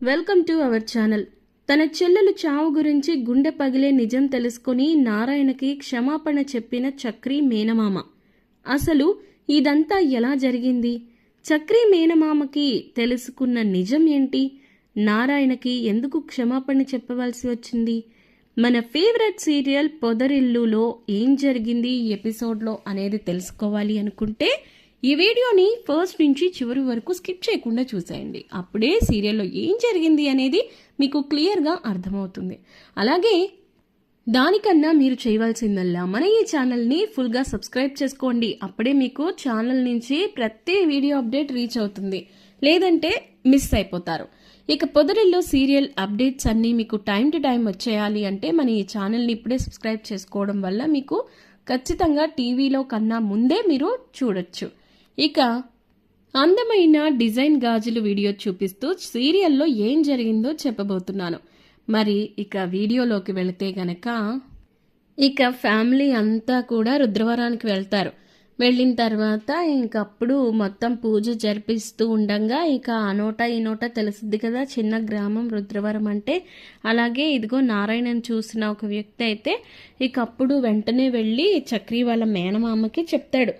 Welcome to our channel. తన చెల్లెలు చావు గురించి గుండె పగిలే నిజం తెలుసుకుని నారాయణకి క్షమాపణ చెప్పిన చక్రి మేనమామ. అసలు ఇదంతా ఎలా జరిగింది? చక్రి మేనమామకి తెలుసుకున్న నిజం ఏంటి? నారాయణకి ఎందుకు క్షమాపణ చెప్పవలసి వచ్చింది? మన ఫేవరెట్ సీరియల్ పొదరిల్లులో ఏం జరిగింది ఈ ఎపిసోడ్లో అనేది తెలుసుకోవాలి అనుకుంటే ఈ వీడియోని ఫస్ట్ నుంచి చివరి వరకు స్కిప్ చేయకుండా చూసేయండి. అప్పుడే సీరియల్లో ఏం జరిగింది అనేది మీకు క్లియర్గా అర్థమవుతుంది. అలాగే దానికన్నా మీరు చేయవలసిందల్లా మన ఈ ఛానల్ని ఫుల్గా సబ్స్క్రైబ్ చేసుకోండి. అప్పుడే మీకు ఛానల్ నుంచి ప్రతి వీడియో అప్డేట్ రీచ్ అవుతుంది, లేదంటే మిస్ అయిపోతారు. ఇక పొదరిల్లో సీరియల్ అప్డేట్స్ అన్నీ మీకు టైం టు టైం వచ్చేయాలి అంటే మన ఈ ఛానల్ని ఇప్పుడే సబ్స్క్రైబ్ చేసుకోవడం వల్ల మీకు ఖచ్చితంగా టీవీలో కన్నా ముందే మీరు చూడొచ్చు. ఇక అందమైన డిజైన్ గాజులు వీడియో చూపిస్తూ సీరియల్లో ఏం జరిగిందో చెప్పబోతున్నాను. మరి ఇక వీడియోలోకి వెళితే గనక ఇక ఫ్యామిలీ అంతా కూడా రుద్రవరానికి వెళ్తారు. వెళ్ళిన తర్వాత ఇంకప్పుడు మొత్తం పూజ జరిపిస్తూ ఉండగా ఇక ఆ నోట ఈ నోట తెలుస్తుంది కదా చిన్న గ్రామం రుద్రవరం అంటే. అలాగే ఇదిగో నారాయణని చూసిన ఒక వ్యక్తి అయితే ఇక అప్పుడు వెంటనే వెళ్ళి చక్రి వాళ్ళ మేనమామకి చెప్తాడు,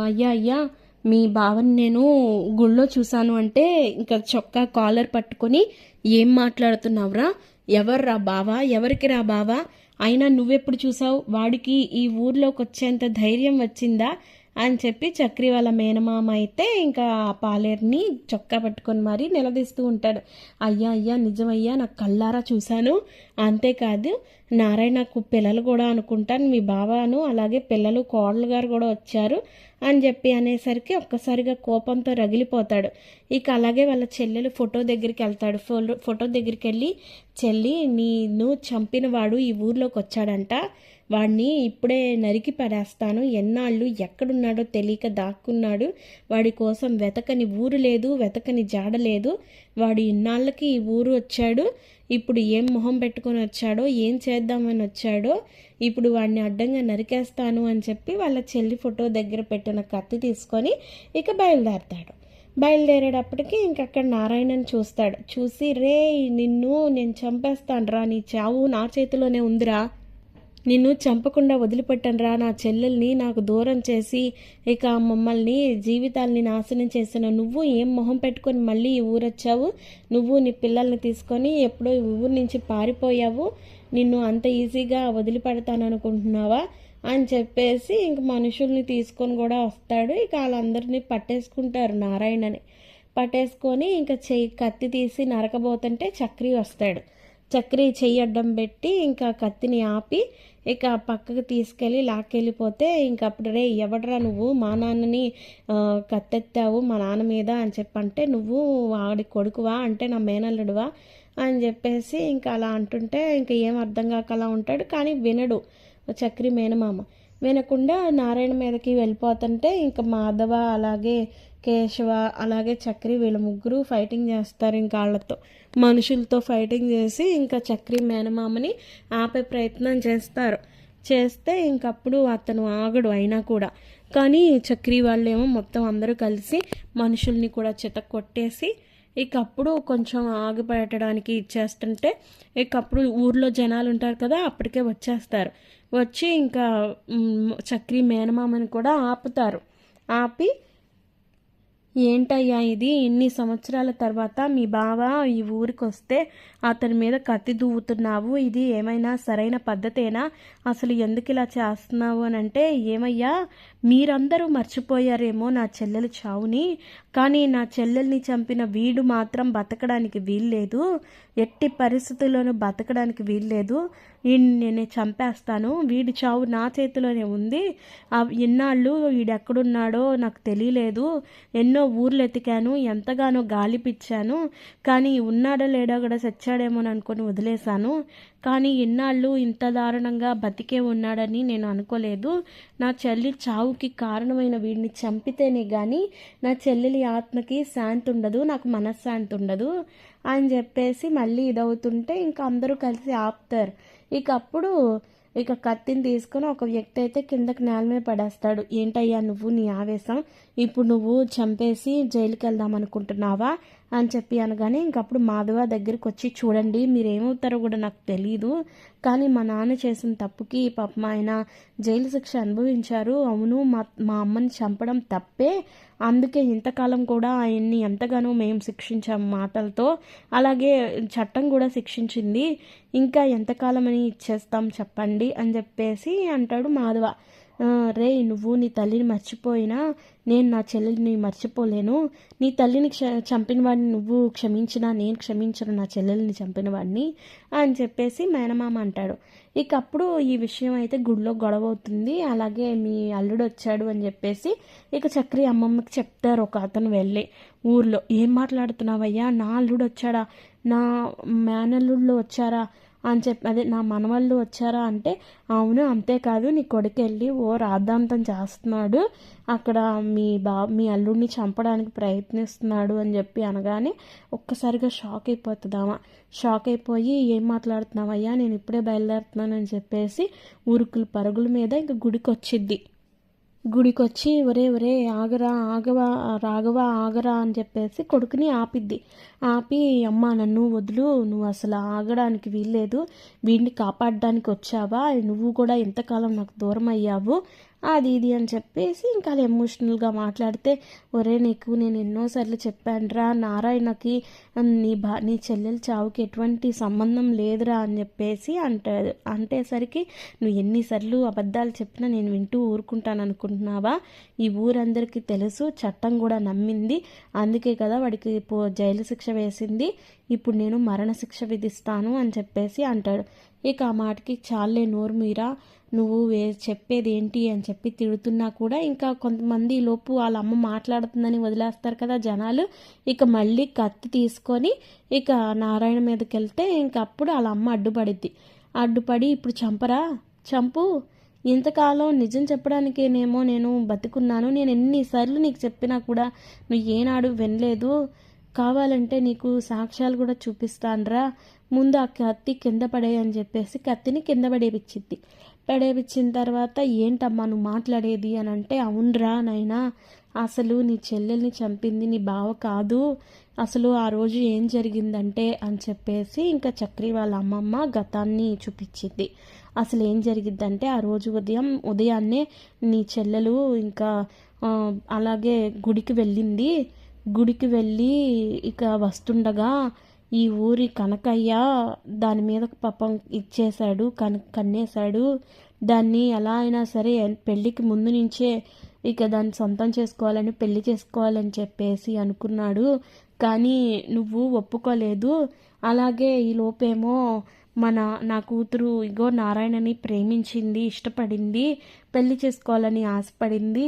అయ్యా అయ్యా మీ బావని నేను గుళ్ళో చూశాను అంటే ఇంకా చొక్కా కాలర్ పట్టుకొని ఏం మాట్లాడుతున్నావురా, ఎవర్రా బావా, ఎవరికి రా బావా, అయినా నువ్వెప్పుడు చూసావు, వాడికి ఈ ఊర్లోకి వచ్చేంత ధైర్యం వచ్చిందా అని చెప్పి చక్రి వాళ్ళ మేనమామ అయితే ఇంకా ఆ పాలేరుని చొక్కా పట్టుకొని మరీ నిలదీస్తూ ఉంటాడు. అయ్యా అయ్యా నిజమయ్యా, నాకు కళ్ళారా చూశాను, అంతేకాదు నారాయణకు పిల్లలు కూడా అనుకుంటాను, మీ బావాను అలాగే పిల్లలు కోడలు గారు కూడా వచ్చారు అని చెప్పి అనేసరికి ఒక్కసారిగా కోపంతో రగిలిపోతాడు. ఇక అలాగే వాళ్ళ చెల్లెలు ఫోటో దగ్గరికి వెళ్తాడు. ఫోటో దగ్గరికి వెళ్ళి, చెల్లి నిన్ను చంపిన వాడు ఈ ఊర్లోకి వచ్చాడంట, వాడిని ఇప్పుడే నరికి పడేస్తాను, ఎన్నాళ్ళు ఎక్కడున్నాడో తెలియక దాక్కున్నాడు, వాడి కోసం వెతకని ఊరు లేదు, వెతకని జాడ లేదు, వాడు ఇన్నాళ్ళకి ఈ ఊరు వచ్చాడు, ఇప్పుడు ఏం మొహం పెట్టుకొని వచ్చాడో, ఏం చేద్దామని వచ్చాడో, ఇప్పుడు వాడిని అడ్డంగా నరికేస్తాను అని చెప్పి వాళ్ళ చెల్లి ఫోటో దగ్గర పెట్టిన కత్తి తీసుకొని ఇక బయలుదేరతాడు. బయలుదేరేటప్పటికి ఇంకక్కడ నారాయణని చూస్తాడు. చూసి, రే నిన్ను నేను చంపేస్తాను రా, నీ చావు నా చేతిలోనే ఉందిరా, నిన్ను చంపకుండా వదిలిపెట్టనురా, నా చెల్లెల్ని నాకు దూరం చేసి ఇక మమ్మల్ని జీవితాల్ని నాశనం చేసిన నువ్వు ఏం మొహం పెట్టుకొని మళ్ళీ ఈ ఊరొచ్చావు, నువ్వు నీ పిల్లల్ని తీసుకొని ఎప్పుడో ఈ ఊరు నుంచి పారిపోయావు, నిన్ను అంత ఈజీగా వదిలిపెడతాను అనుకుంటున్నావా అని చెప్పేసి ఇంక మనుషుల్ని తీసుకొని కూడా వస్తాడు. ఇక వాళ్ళందరినీ పట్టేసుకుంటారు. నారాయణని పట్టేసుకొని ఇంకా కత్తి తీసి నరకబోతుంటే చక్రి వస్తాడు. చక్రి చెయ్యి అడ్డం పెట్టి ఇంకా కత్తిని ఆపి ఇక పక్కకు తీసుకెళ్ళి లాక్కెళ్ళిపోతే ఇంకప్పుడు, రే ఎవడరా నువ్వు మా నాన్నని కత్తెత్తావు మా నాన్న మీద అని చెప్పంటే, నువ్వు వాడి కొడుకువా అంటే నా మేనల్లుడువా అని చెప్పేసి ఇంకా అలా అంటుంటే ఇంక ఏం అర్థం కాక అలా ఉంటాడు. కానీ వినడు చక్రి మేనమామ. వినకుండా నారాయణ మీదకి వెళ్ళిపోతుంటే ఇంకా మాధవ అలాగే కేశవ అలాగే చక్రి వీళ్ళ ముగ్గురు ఫైటింగ్ చేస్తారు. ఇంకా వాళ్ళతో మనుషులతో ఫైటింగ్ చేసి ఇంకా చక్రి మేనమామని ఆపే ప్రయత్నం చేస్తే ఇంకప్పుడు అతను ఆగడు అయినా కూడా. కానీ చక్రి వాళ్ళేమో మొత్తం అందరూ కలిసి మనుషుల్ని కూడా కొట్టేసి ఇకప్పుడు కొంచెం ఆగిపెట్టడానికి ఇచ్చేస్తుంటే ఇకప్పుడు ఊర్లో జనాలు ఉంటారు కదా, అప్పటికే వచ్చేస్తారు. వచ్చి ఇంకా చక్రి మేనమామని కూడా ఆపుతారు. ఆపి, ఏంటయ్యా ఇది, ఇన్ని సంవత్సరాల తర్వాత మీ బావ ఈ ఊరికి వస్తే అతని మీద కత్తి దూవుతున్నావు, ఇది ఏమైనా సరైన పద్ధతేనా, అసలు ఎందుకు ఇలా చేస్తున్నావు అని అంటే, ఏమయ్యా మీరందరూ మర్చిపోయారేమో నా చెల్లెలు చావుని, కానీ నా చెల్లెల్ని చంపిన వీడు మాత్రం బతకడానికి వీల్లేదు, ఎట్టి పరిస్థితుల్లోనూ బతకడానికి వీల్లేదు, నేను చంపేస్తాను, వీడి చావు నా చేతిలోనే ఉంది, ఎన్నాళ్ళు వీడెక్కడున్నాడో నాకు తెలియలేదు, ఎన్నో ఊర్లు ఎతికాను, ఎంతగానో గాలిపిచ్చాను, కానీ ఉన్నాడో లేడో కూడా చచ్చాడేమో అనుకొని వదిలేశాను, కానీ ఇన్నాళ్ళు ఇంత దారుణంగా బతికే ఉన్నాడని నేను అనుకోలేదు, నా చెల్లి చావుకి కారణమైన వీడిని చంపితేనే కానీ నా చెల్లెలి ఆత్మకి శాంతి ఉండదు, నాకు మనశ్శాంతి ఉండదు అని చెప్పేసి మళ్ళీ ఇదవుతుంటే ఇంకా అందరూ కలిసి ఆపుతారు. ఇక అప్పుడు ఇక కత్తిని తీసుకొని ఒక వ్యక్తి అయితే కిందకి నేల మీద పడేస్తాడు. ఏంటయ్యా నువ్వు, నీ ఆవేశం, ఇప్పుడు నువ్వు చంపేసి జైలుకి వెళ్దాం అనుకుంటున్నావా అని చెప్పి అనగానే ఇంకప్పుడు మాధవ దగ్గరికి వచ్చి, చూడండి మీరేమవుతారో కూడా నాకు తెలీదు, కానీ మా నాన్న చేసిన తప్పుకి పాపం ఆయన జైలు శిక్ష అనుభవించారు. అవును, మా అమ్మని చంపడం తప్పే, అందుకే ఇంతకాలం కూడా ఆయన్ని ఎంతగానో మేము శిక్షించాము మాటలతో, అలాగే చట్టం కూడా శిక్షించింది, ఇంకా ఎంతకాలం అని ఇచ్చేస్తాం చెప్పండి అని చెప్పేసి అంటాడు మాధవ. రే, నువ్వు నీ తల్లిని మర్చిపోయినా నేను నా చెల్లెలిని మర్చిపోలేను, నీ తల్లిని చంపిన వాడిని నువ్వు క్షమించినా నేను క్షమించను నా చెల్లెల్ని చంపిన వాడిని అని చెప్పేసి మేనమామ అంటాడు. ఇక అప్పుడు ఈ విషయం అయితే గుడిలో గొడవ అవుతుంది. అలాగే మీ అల్లుడు వచ్చాడు అని చెప్పేసి ఇక చక్రి అమ్మమ్మకి చెప్తారు ఒక అతను వెళ్ళి ఊర్లో. ఏం మాట్లాడుతున్నావయ్యా, నా అల్లుడు వచ్చాడా, నా మేనల్లుళ్ళు వచ్చారా అని చెప్పి, అదే నా మనవాళ్ళు వచ్చారా అంటే, అవును, అంతేకాదు నీ కొడుకు వెళ్ళి ఓ రాద్ధాంతం చేస్తున్నాడు అక్కడ, మీ అల్లుడిని చంపడానికి ప్రయత్నిస్తున్నాడు అని చెప్పి అనగానే ఒక్కసారిగా షాక్ అయిపోతుందామా. షాక్ అయిపోయి, ఏం మాట్లాడుతున్నావయ్యా, నేను ఇప్పుడే బయలుదేరుతున్నాను అని చెప్పేసి ఉరుకులు పరుగుల మీద ఇంక గుడికి వచ్చిద్ది. గుడికొచ్చి ఒరే ఒరే ఆగరా, ఆగవా రాఘవ ఆగరా అని చెప్పేసి కొడుకుని ఆపిద్ది. ఆపి, అమ్మ నన్ను వదులు, నువ్వు అసలు ఆగడానికి వీల్లేదు, వీడిని కాపాడడానికి వచ్చావా, నువ్వు కూడా ఎంతకాలం నాకు దూరం అయ్యావు అది ఇది అని చెప్పేసి ఇంకా ఎమోషనల్గా మాట్లాడితే, ఒరే నీకు నేను ఎన్నోసార్లు చెప్పానురా, నారాయణకి నీ చెల్లెలు చావుకి ఎటువంటి సంబంధం లేదురా అని చెప్పేసి అంటేసరికి, నువ్వు ఎన్నిసార్లు అబద్ధాలు చెప్పినా నేను వింటూ ఊరుకుంటాను అనుకుంటున్నావా, ఈ ఊరందరికీ తెలుసు, చట్టం కూడా నమ్మింది, అందుకే కదా వాడికి జైలు శిక్ష వేసింది, ఇప్పుడు నేను మరణశిక్ష విధిస్తాను అని చెప్పేసి అంటాడు. ఇక ఆ మాటకి చాలే నోరు మీరా, నువ్వు చెప్పేది ఏంటి అని చెప్పి తిడుతున్నా కూడా ఇంకా కొంతమంది లోపు వాళ్ళ అమ్మ మాట్లాడుతుందని వదిలేస్తారు కదా జనాలు. ఇక మళ్ళీ కత్తి తీసుకొని ఇక నారాయణ మీదకి వెళ్తే ఇంక అప్పుడు వాళ్ళ అమ్మ అడ్డుపడి, ఇప్పుడు చంపరా, చంపు, ఇంతకాలం నిజం చెప్పడానికేనేమో నేను బతికున్నాను, నేను ఎన్నిసార్లు నీకు చెప్పినా కూడా నువ్వు ఏనాడు వినలేదు, కావాలంటే నీకు సాక్ష్యాలు కూడా చూపిస్తానురా, ముందు ఆ కత్తి కింద పడేయని చెప్పేసి కత్తిని కింద పడేపించిన తర్వాత, ఏంటమ్మా నువ్వు మాట్లాడేది అని అంటే, అవునరా నాయనా, అసలు నీ చెల్లెల్ని చంపింది నీ బావ కాదు, అసలు ఆ రోజు ఏం జరిగిందంటే అని చెప్పేసి ఇంకా చక్రి వాళ్ళ అమ్మమ్మ గతాన్ని చూపించింది. అసలు ఏం జరిగిద్దంటే, ఆ రోజు ఉదయాన్నే నీ చెల్లెలు ఇంకా అలాగే గుడికి వెళ్ళి ఇక వస్తుండగా ఈ ఊరి కనకయ్య దాని మీద పాపం ఇచ్చేశాడు, కన్నేశాడు, దాన్ని ఎలా అయినా సరే పెళ్ళికి ముందు నుంచే ఇక దాన్ని సొంతం పెళ్లి చేసుకోవాలని చెప్పేసి అనుకున్నాడు, కానీ నువ్వు ఒప్పుకోలేదు, అలాగే ఈ లోపేమో నా కూతురు ఇగో నారాయణని ప్రేమించింది, ఇష్టపడింది, పెళ్లి చేసుకోవాలని ఆశపడింది,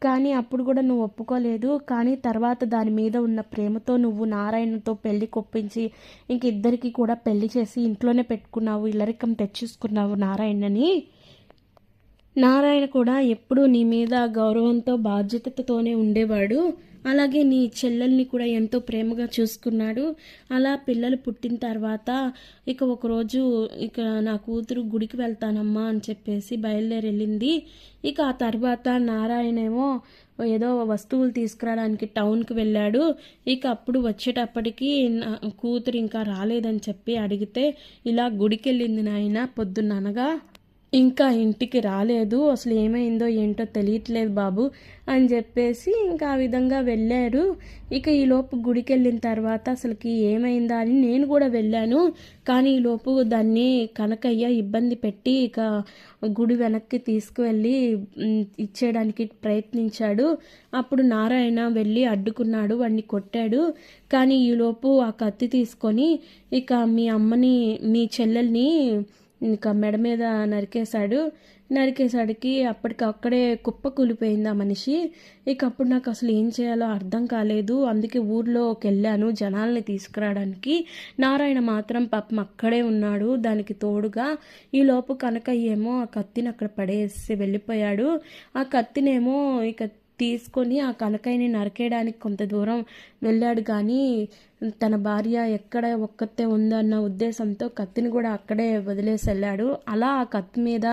కానీ అప్పుడు కూడా నువ్వు ఒప్పుకోలేదు, కానీ తర్వాత దాని మీద ఉన్న ప్రేమతో నువ్వు నారాయణతో పెళ్లి కొప్పించి ఇంక ఇద్దరికి కూడా పెళ్లి చేసి ఇంట్లోనే పెట్టుకున్నావు, ఇల్లరికం తెచ్చేసుకున్నావు నారాయణని. నారాయణ కూడా ఎప్పుడూ నీ మీద గౌరవంతో బాధ్యతతోనే ఉండేవాడు, అలాగే నీ చెల్లెల్ని కూడా ఎంతో ప్రేమగా చూసుకున్నాడు. అలా పిల్లలు పుట్టిన తర్వాత ఇక ఒకరోజు ఇక నా కూతురు గుడికి వెళ్తానమ్మా అని చెప్పేసి వెళ్ళింది. ఇక ఆ తర్వాత నారాయణేమో ఏదో వస్తువులు తీసుకురావడానికి టౌన్కి వెళ్ళాడు. ఇక అప్పుడు వచ్చేటప్పటికి కూతురు ఇంకా రాలేదని చెప్పి అడిగితే, ఇలా గుడికి వెళ్ళింది నాయన పొద్దున్ననగా, ఇంకా ఇంటికి రాలేదు, అసలు ఏమైందో ఏంటో తెలియట్లేదు బాబు అని చెప్పేసి ఇంకా ఆ విధంగా వెళ్ళారు. ఇక ఈలోపు గుడికి వెళ్ళిన తర్వాత అసలుకి ఏమైందా అని నేను కూడా వెళ్ళాను, కానీ ఈలోపు దాన్ని కనకయ్య ఇబ్బంది పెట్టి ఇక గుడి వెనక్కి తీసుకువెళ్ళి ఇచ్చేయడానికి ప్రయత్నించాడు. అప్పుడు నారాయణ వెళ్ళి అడ్డుకున్నాడు, వాడిని కొట్టాడు. కానీ ఈలోపు ఆ కత్తి తీసుకొని ఇక మీ చెల్లెల్ని ఇంకా మెడ మీద నరికేశాడికి అప్పటికక్కడే కుప్ప కూలిపోయింది ఆ మనిషి. ఇక అప్పుడు నాకు అసలు ఏం చేయాలో అర్థం కాలేదు, అందుకే ఊర్లోకి వెళ్ళాను జనాల్ని తీసుకురావడానికి. నారాయణ మాత్రం పాపం అక్కడే ఉన్నాడు దానికి తోడుగా. ఈ లోపు కనకయ్యేమో ఆ కత్తిని అక్కడ పడేసి వెళ్ళిపోయాడు. ఆ కత్తినేమో ఇక తీసుకొని ఆ కనకయ్యని నరికేయడానికి కొంత దూరం వెళ్ళాడు, కానీ తన భార్య ఎక్కడ ఒక్కతే ఉందన్న ఉద్దేశంతో కత్తిని కూడా అక్కడే వదిలేసి వెళ్ళాడు. అలా ఆ కత్తి మీద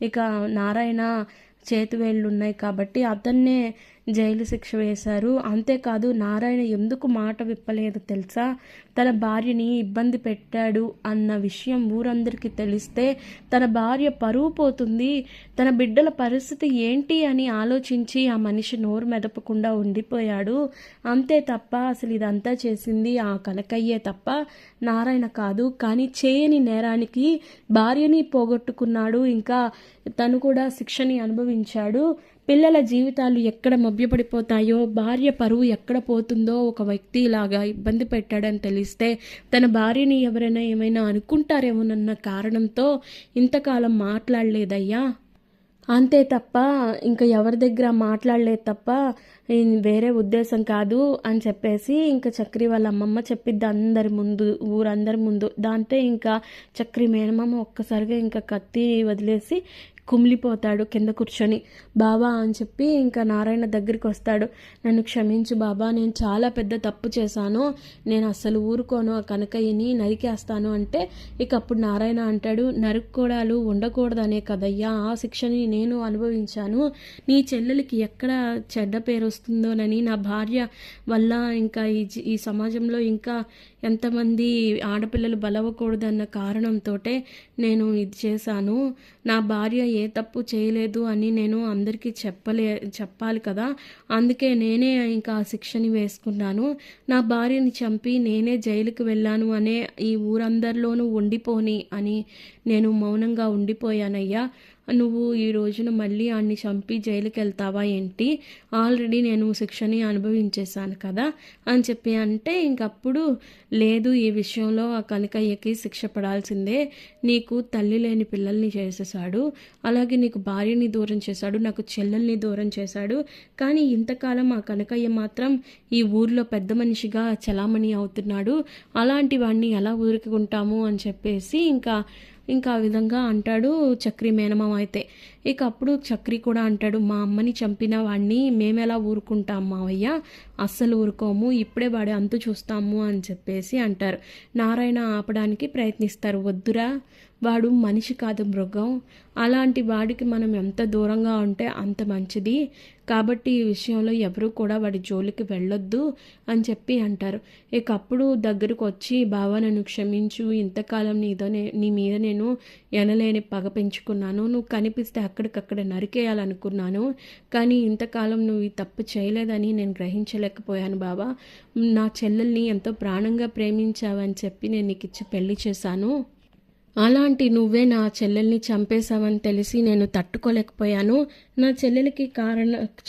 ఇక నారాయణ చేతివేళ్ళు ఉన్నాయి కాబట్టి అతన్నే జైలు శిక్ష వేశారు. అంతేకాదు నారాయణ ఎందుకు మాట విప్పలేదు తెలుసా? తన భార్యని ఇబ్బంది పెట్టాడు అన్న విషయం ఊరందరికీ తెలిస్తే తన భార్య పరువు పోతుంది, తన బిడ్డల పరిస్థితి ఏంటి అని ఆలోచించి ఆ మనిషి నోరు మెదపకుండా ఉండిపోయాడు. అంతే తప్ప అసలు ఇదంతా చేసింది ఆ కనకయ్యే తప్ప నారాయణ కాదు. కానీ చేయని నేరానికి భార్యని పోగొట్టుకున్నాడు, ఇంకా తను కూడా శిక్షని అనుభవించాడు. పిల్లల జీవితాలు ఎక్కడ మభ్యపడిపోతాయో, భార్య పరువు ఎక్కడ పోతుందో ఒక వ్యక్తి ఇలాగా ఇబ్బంది పెట్టాడని తెలిస్తే తన భార్యని ఎవరైనా ఏమైనా అనుకుంటారేమోనన్న కారణంతో ఇంతకాలం మాట్లాడలేదయ్యా. అంతే తప్ప ఇంకా ఎవరి దగ్గర మాట్లాడలేదు తప్ప వేరే ఉద్దేశం కాదు అని చెప్పేసి ఇంకా చక్రి వాళ్ళ అమ్మమ్మ చెప్పిద్ది అందరి ముందు, ఊరందరి ముందు. దాంతో ఇంకా చక్రి మేనమామ ఒక్కసారిగా ఇంకా కత్తి వదిలేసి కుమిలిపోతాడు కింద కూర్చొని. బాబా అని చెప్పి ఇంకా నారాయణ దగ్గరికి వస్తాడు. నన్ను క్షమించు బాబా, నేను చాలా పెద్ద తప్పు చేశాను, నేను అస్సలు ఊరుకోను, ఆ కనకయ్యని నరికేస్తాను అంటే ఇక అప్పుడు నారాయణ అంటాడు, నరుక్కోడాలు ఉండకూడదనే కదయ్యా ఆ శిక్షని నేను అనుభవించాను. నీ చెల్లెలకి ఎక్కడ చెడ్డ పేరు వస్తుందోనని, నా భార్య వల్ల ఇంకా ఈ సమాజంలో ఇంకా ఎంతమంది ఆడపిల్లలు బలవకూడదన్న కారణంతో నేను ఇది చేశాను. నా భార్య ఏ తప్పు చేయలేదు అని నేను అందరికీ చెప్పాలి కదా, అందుకే నేనే ఇంకా ఆ శిక్షని వేసుకున్నాను. నా భార్యని చంపి నేనే జైలుకి వెళ్ళాను అనే ఈ ఊరందరిలోనూ ఉండిపోని అని నేను మౌనంగా ఉండిపోయానయ్యా. నువ్వు ఈ రోజున మళ్ళీ ఆడిని చంపి జైలుకి వెళ్తావా ఏంటి? ఆల్రెడీ నేను శిక్షని అనుభవించేశాను కదా అని చెప్పి అంటే ఇంకప్పుడు లేదు, ఈ విషయంలో ఆ కనకయ్యకి శిక్ష పడాల్సిందే. నీకు తల్లి లేని పిల్లల్ని చేసేసాడు, అలాగే నీకు భార్యని దూరం చేశాడు, నాకు చెల్లెల్ని దూరం చేశాడు. కానీ ఇంతకాలం ఆ కనకయ్య మాత్రం ఈ ఊర్లో పెద్ద మనిషిగా చలామణి అవుతున్నాడు. అలాంటి వాడిని ఎలా ఊరుకుంటాము అని చెప్పేసి ఇంకా ఆ విధంగా అంటాడు చక్రి మేనమామ అయితే. ఇక అప్పుడు చక్రి కూడా అంటాడు, మా అమ్మని చంపిన వాడిని మేమెలా ఊరుకుంటాం మావయ్య, అస్సలు ఊరుకోము, ఇప్పుడే వాడి అంతు చూస్తాము అని చెప్పేసి అంటారు. నారాయణ ఆపడానికి ప్రయత్నిస్తారు. వద్దురా, వాడు మనిషి కాదు, మృగం. అలాంటి వాడికి మనం ఎంత దూరంగా ఉంటే అంత మంచిది. కాబట్టి ఈ విషయంలో ఎవరు కూడా వాడి జోలికి వెళ్ళొద్దు అని చెప్పి అంటారు. ఇక అప్పుడు దగ్గరకు వచ్చి, బావా నన్ను క్షమించు, ఇంతకాలం నీ మీద నేను ఎనలేని పగ పెంచుకున్నాను, నువ్వు కనిపిస్తే అక్కడికక్కడ నరికేయాలనుకున్నాను, కానీ ఇంతకాలం నువ్వు ఈ తప్పు చేయలేదని నేను గ్రహించలేకపోయాను బావా. నా చెల్లెల్ని ఎంతో ప్రాణంగా ప్రేమించావని చెప్పి నేను నీకు ఇచ్చి పెళ్లి చేశాను. అలాంటి నువ్వే నా చెల్లెల్ని చంపేశావని తెలిసి నేను తట్టుకోలేకపోయాను. నా చెల్లెలకి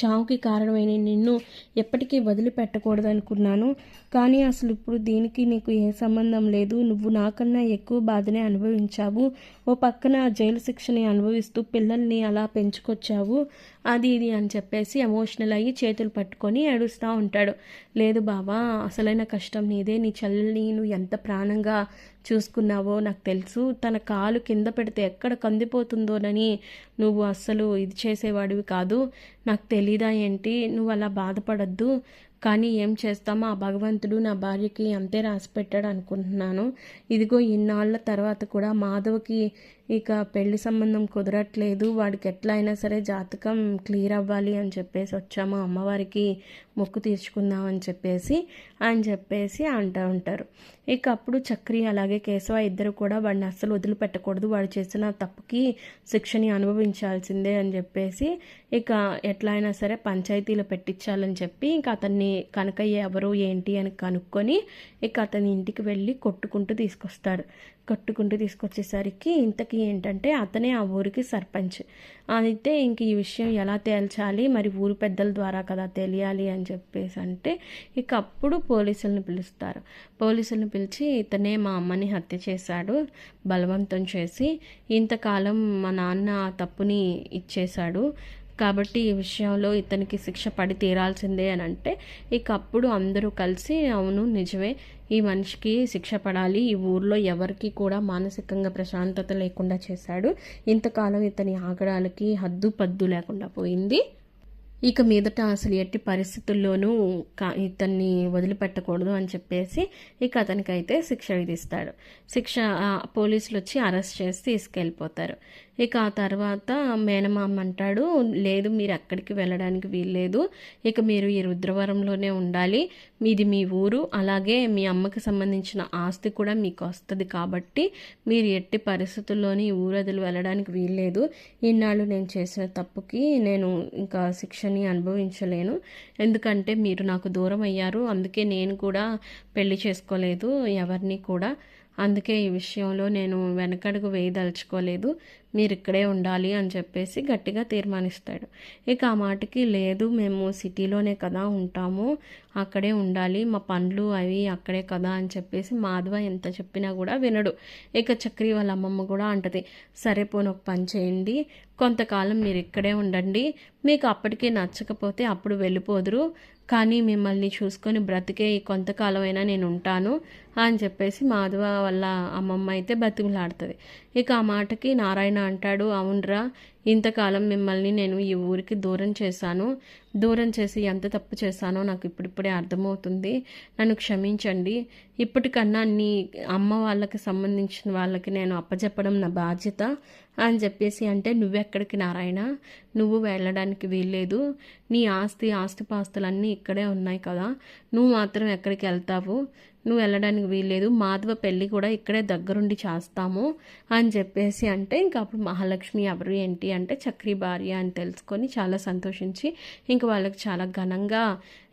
చావుకి కారణమైన నిన్ను ఎప్పటికీ వదిలిపెట్టకూడదనుకున్నాను. కానీ అసలు ఇప్పుడు దీనికి నీకు ఏ సంబంధం లేదు. నువ్వు నాకన్నా ఎక్కువ బాధనే అనుభవించావు. ఓ పక్కన జైలు శిక్షని అనుభవిస్తూ పిల్లల్ని అలా పెంచుకొచ్చావు, అది ఇది అని చెప్పేసి ఎమోషనల్ అయ్యి చేతులు పట్టుకొని ఏడుస్తూ ఉంటాడు. లేదు బావా, అసలైన కష్టం నీదే. నీ చెల్లెల్ని నువ్వు ఎంత ప్రాణంగా చూసుకున్నావో నాకు తెలుసు. తన కాలు కింద పెడితే ఎక్కడ కందిపోతుందోనని నువ్వు అస్సలు ఇది చేసేవాడివి కాదు. నాకు తెలీదా ఏంటి? నువ్వు అలా బాధపడద్దు. కానీ ఏం చేస్తామో ఆ భగవంతుడు నా భార్యకి అంతే రాసి పెట్టాడు అనుకుంటున్నాను. ఇదిగో ఇన్నాళ్ళ తర్వాత కూడా మాధవ్కి ఇక పెళ్లి సంబంధం కుదరట్లేదు, వాడికి ఎట్లా అయినా సరే జాతకం క్లియర్ అవ్వాలి అని చెప్పేసి వచ్చాము, అమ్మవారికి మొక్కు తీర్చుకుందాం అని చెప్పేసి అంటూ ఉంటారు. ఇక అప్పుడు చక్రి అలాగే కేశవ ఇద్దరు కూడా వాడిని అస్సలు వదిలిపెట్టకూడదు, వాడు చేసిన తప్పుకి శిక్షని అనుభవించాల్సిందే అని చెప్పేసి ఇక ఎట్లా అయినా సరే పంచాయతీలో పెట్టించాలని చెప్పి ఇంకా అతన్ని కనకయ్య ఎవరు ఏంటి అని కనుక్కొని ఇక అతని ఇంటికి వెళ్ళి కొట్టుకుంటూ తీసుకొచ్చేసరికి ఇంతకీ ఏంటంటే అతనే ఆ ఊరికి సర్పంచ్. అయితే ఇంక ఈ విషయం ఎలా తేల్చాలి, మరి ఊరు పెద్దల ద్వారా కదా తెలియాలి అని చెప్పేసి అంటే ఇక అప్పుడు పోలీసులను పిలిచి ఇతనే మా అమ్మని హత్య చేశాడు, బలవంతం చేసి ఇంతకాలం మా నాన్న ఆ తప్పుని ఇచ్చేశాడు, కాబట్టి ఈ విషయంలో ఇతనికి శిక్ష పడి తీరాల్సిందే అని అంటే ఇక అప్పుడు అందరూ కలిసి అవును నిజమే, ఈ మనిషికి శిక్ష పడాలి, ఈ ఊర్లో ఎవరికి కూడా మానసికంగా ప్రశాంతత లేకుండా చేశాడు, ఇంతకాలం ఇతని ఆగడాలకి హద్దు పద్దు లేకుండా పోయింది. ఇక మీదట అసలు ఎట్టి పరిస్థితుల్లోనూ ఇతన్ని వదిలిపెట్టకూడదు అని చెప్పేసి ఇక అతనికైతే శిక్ష విధిస్తాడు. పోలీసులు వచ్చి అరెస్ట్ చేసి తీసుకెళ్ళిపోతారు. ఇక ఆ తర్వాత మేనమామ అంటాడు, లేదు మీరు ఎక్కడికి వెళ్ళడానికి వీల్లేదు, ఇక మీరు ఈ రుద్రవరంలోనే ఉండాలి, మీది మీ ఊరు, అలాగే మీ అమ్మకి సంబంధించిన ఆస్తి కూడా మీకు వస్తుంది, కాబట్టి మీరు ఎట్టి పరిస్థితుల్లోని ఊరు వదిలి వెళ్ళడానికి వీల్లేదు, ఇన్నాళ్ళు నేను చేసిన తప్పుకి నేను ఇంకా శిక్షని అనుభవించలేను, ఎందుకంటే మీరు నాకు దూరం అయ్యారు, అందుకే నేను కూడా పెళ్లి చేసుకోలేదు ఎవరిని కూడా, అందుకే ఈ విషయంలో నేను వెనకడుగు వేయదలుచుకోలేదు, మీరు ఇక్కడే ఉండాలి అని చెప్పేసి గట్టిగా తీర్మానిస్తాడు. ఇక ఆ మాటకి లేదు, మేము సిటీలోనే కదా ఉంటాము, అక్కడే ఉండాలి, మా పనులు అవి అక్కడే కదా అని చెప్పేసి మాధవ ఎంత చెప్పినా కూడా వినడు. ఇక చక్రి వాళ్ళ అమ్మమ్మ కూడా అంటది, సరే పోను ఒక పని చేయండి, కొంతకాలం మీరు ఇక్కడే ఉండండి, మీకు అప్పటికే నచ్చకపోతే అప్పుడు వెళ్ళిపోదురు, కానీ మిమ్మల్ని చూసుకొని బ్రతికే ఈ కొంతకాలమైనా నేను ఉంటాను అని చెప్పేసి మాధవ వాళ్ళ అమ్మమ్మ అయితే బతిమలాడుతుంది. ఇక ఆ మాటకి నారాయణ అంటాడు, అవునరా, ఇంతకాలం మిమ్మల్ని నేను ఈ ఊరికి దూరం చేసి ఎంత తప్పు చేశానో నాకు ఇప్పుడిప్పుడే అర్థమవుతుంది, నన్ను క్షమించండి, ఇప్పటికన్నా నీ అమ్మ వాళ్ళకి సంబంధించిన వాళ్ళకి నేను అప్పచెప్పడం నా బాధ్యత అని చెప్పేసి అంటే, నువ్వెక్కడికి నారాయణ, నువ్వు వెళ్ళడానికి వీల్లేదు, నీ ఆస్తిపాస్తులన్నీ ఇక్కడే ఉన్నాయి కదా, నువ్వు మాత్రం ఎక్కడికి వెళ్తావు, నువ్వు వెళ్ళడానికి వీల్లేదు, మాధవ పెళ్ళి కూడా ఇక్కడే దగ్గరుండి చేస్తాము అని చెప్పేసి అంటే, ఇంకా అప్పుడు మహాలక్ష్మి ఎవరు ఏంటి అంటే చక్రి భార్య అని తెలుసుకొని చాలా సంతోషించి ఇంక వాళ్ళకి చాలా ఘనంగా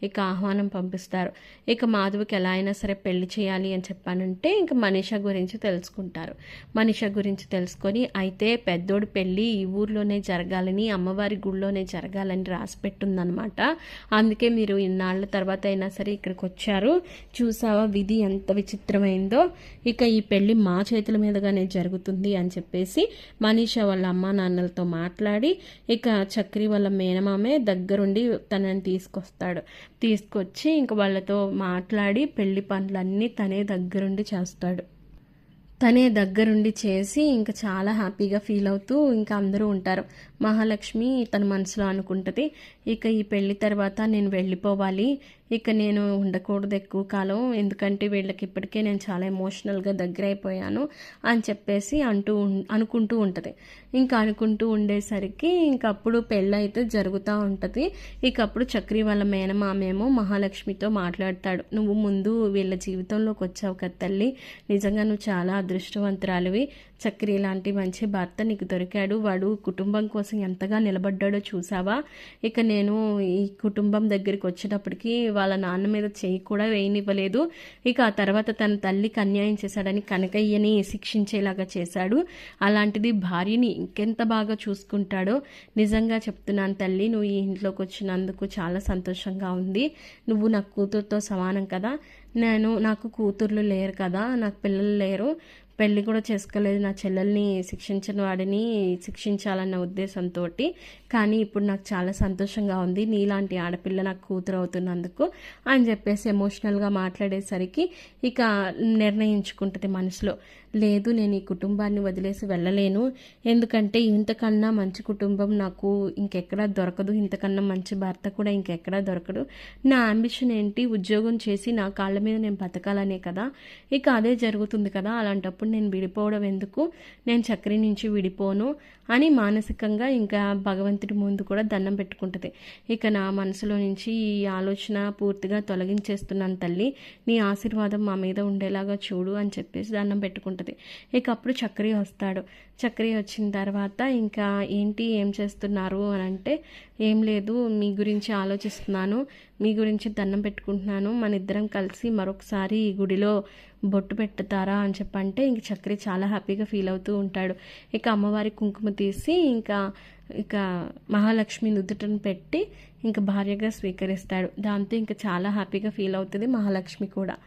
ఇక ఆహ్వానం పంపిస్తారు. ఇక మాధవకి ఎలా అయినా సరే పెళ్లి చేయాలి అని చెప్పానంటే ఇంక మనీషా గురించి తెలుసుకుంటారు. మనీషా గురించి తెలుసుకొని, అయితే పెద్దోడు పెళ్ళి ఈ ఊర్లోనే జరగాలని, అమ్మవారి గుడిలోనే జరగాలని రాసి పెట్టుందనమాట, అందుకే మీరు ఇన్నాళ్ళ తర్వాత అయినా సరే ఇక్కడికి వచ్చారు, చూసావా విధి ఎంత విచిత్రమైందో, ఇక ఈ పెళ్లి మా చేతుల మీదుగానే జరుగుతుంది అని చెప్పేసి మనీషా వాళ్ళ అమ్మా నాన్నలతో మాట్లాడి ఇక చక్రి వాళ్ళ మేనమామే దగ్గరుండి తనని తీసుకొచ్చి ఇంక వాళ్ళతో మాట్లాడి పెళ్లి పనులన్నీ తనే దగ్గరుండి చేసి ఇంకా చాలా హ్యాపీగా ఫీల్ అవుతూ ఇంకా అందరూ ఉంటారు. మహాలక్ష్మి తన మనసులో అనుకుంటుంది, ఇక ఈ పెళ్లి తర్వాత నేను వెళ్ళిపోవాలి, ఇక నేను ఉండకూడదు ఎక్కువ కాలం, ఎందుకంటే వీళ్ళకి ఇప్పటికే నేను చాలా ఎమోషనల్గా దగ్గర అయిపోయాను అని చెప్పేసి అనుకుంటూ ఉంటుంది. ఇంకా అనుకుంటూ ఉండేసరికి ఇంకప్పుడు పెళ్ళి అయితే జరుగుతూ ఉంటుంది. ఇక అప్పుడు చక్రి వాళ్ళ మేనమామేమో మహాలక్ష్మితో మాట్లాడతాడు, నువ్వు ముందు వీళ్ళ జీవితంలోకి వచ్చావు కదా తల్లి, నిజంగా నువ్వు చాలా అదృష్టవంతురాలివి, చక్రి లాంటి మంచి భర్త నీకు దొరికాడు, వాడు కుటుంబం కోసం ఎంతగా నిలబడ్డాడో చూసావా, ఇక నేను ఈ కుటుంబం దగ్గరికి వచ్చేటప్పటికి వాళ్ళ నాన్న మీద చేయి కూడా వేయనివ్వలేదు, ఇక ఆ తర్వాత తన తల్లికి అన్యాయం చేశాడని కనకయ్యని శిక్షించేలాగా చేశాడు, అలాంటిది భార్యని ఇంకెంత బాగా చూసుకుంటాడో, నిజంగా చెప్తున్నాను తల్లి, నువ్వు ఈ ఇంట్లోకి వచ్చినందుకు చాలా సంతోషంగా ఉంది, నువ్వు నా కూతురుతో సమానం కదా, నాకు కూతుర్లు లేరు కదా, నాకు పిల్లలు లేరు, పెళ్ళి కూడా చేసుకోలేదు, నా చెల్లెల్ని శిక్షించిన వాడిని శిక్షించాలన్న ఉద్దేశంతో, కానీ ఇప్పుడు నాకు చాలా సంతోషంగా ఉంది, నీలాంటి ఆడపిల్ల నాకు కూతురు అవుతున్నందుకు అని చెప్పేసి ఎమోషనల్గా మాట్లాడేసరికి ఇక నిర్ణయించుకుంటుంది మనసులో, లేదు నేను ఈ కుటుంబాన్ని వదిలేసి వెళ్ళలేను, ఎందుకంటే ఇంతకన్నా మంచి కుటుంబం నాకు ఇంకెక్కడా దొరకదు, ఇంతకన్నా మంచి భర్త కూడా ఇంకెక్కడా దొరకడు, నా అంబిషన్ ఏంటి, ఉద్యోగం చేసి నా కాళ్ళ మీద నేను బతకాలనే కదా, ఇక అదే జరుగుతుంది కదా, అలాంటప్పుడు నేను విడిపోవడం ఎందుకు, నేను చక్రి నుంచి విడిపోను అని మానసికంగా ఇంకా భగవంతుడి ముందు కూడా దండం పెట్టుకుంటుంది. ఇక నా మనసులో నుంచి ఈ ఆలోచన పూర్తిగా తొలగించేస్తున్నాను తల్లి, నీ ఆశీర్వాదం మా మీద ఉండేలాగా చూడు అని చెప్పేసి దండం పెట్టుకుంటుంది. ఇక అప్పుడు చక్రి వస్తాడు. చక్రి వచ్చిన తర్వాత ఇంకా ఏంటి ఏం చేస్తున్నారు అని అంటే, ఏం లేదు మీ గురించి ఆలోచిస్తున్నాను, మీ గురించి దండం పెట్టుకుంటున్నాను, మన ఇద్దరం కలిసి మరొకసారి ఈ గుడిలో బొట్టు పెట్టుతారా అని చెప్పంటే ఇంక చక్రి చాలా హ్యాపీగా ఫీల్ అవుతూ ఉంటాడు. ఇక అమ్మవారి కుంకుమ తీసి ఇక మహాలక్ష్మి నుదుటను పెట్టి ఇంకా భార్యగా స్వీకరిస్తాడు. దాంతో ఇంకా చాలా హ్యాపీగా ఫీల్ అవుతుంది మహాలక్ష్మి కూడా.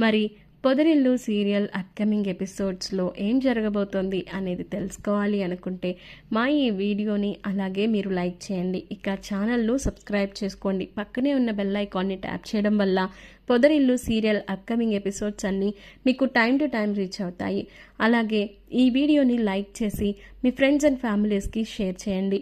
మరి పొదరిల్లు సీరియల్ అప్కమింగ్ ఎపిసోడ్స్లో ఏం జరగబోతోంది అనేది తెలుసుకోవాలి అనుకుంటే మా ఈ వీడియోని అలాగే మీరు లైక్ చేయండి, ఇక ఛానల్ను సబ్స్క్రైబ్ చేసుకోండి, పక్కనే ఉన్న బెల్ ఐకాన్ని ట్యాప్ చేయడం వల్ల పొదరిల్లు సీరియల్ అప్కమింగ్ ఎపిసోడ్స్ అన్నీ మీకు టైం టు టైం రీచ్ అవుతాయి. అలాగే ఈ వీడియోని లైక్ చేసి మీ ఫ్రెండ్స్ అండ్ ఫ్యామిలీస్కి షేర్ చేయండి.